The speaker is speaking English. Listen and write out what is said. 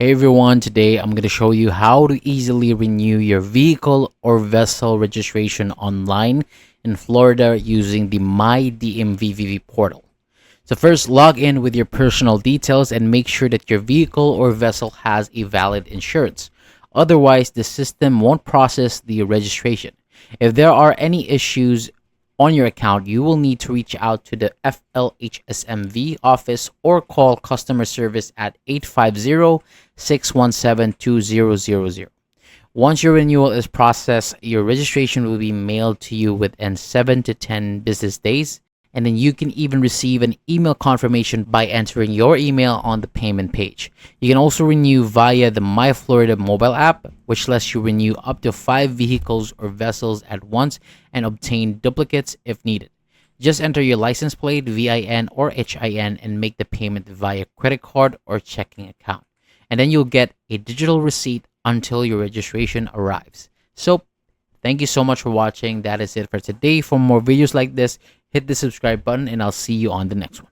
Hey everyone, today I'm going to show you how to easily renew your vehicle or vessel registration online in Florida using the My DMVVV portal. So first, log in with your personal details and make sure that your vehicle or vessel has a valid insurance. Otherwise, the system won't process the registration. If there are any issues on your account, you will need to reach out to the FLHSMV office or call customer service at 850-617-2000. Once your renewal is processed, your registration will be mailed to you within 7 to 10 business days, and then you can even receive an email confirmation by entering your email on the payment page. You can also renew via the My Florida mobile app, which lets you renew up to 5 vehicles or vessels at once and obtain duplicates if needed. Just enter your license plate, VIN, or HIN and make the payment via credit card or checking account. And then you'll get a digital receipt until your registration arrives. So, thank you so much for watching. That is it for today. For more videos like this, hit the subscribe button and I'll see you on the next one.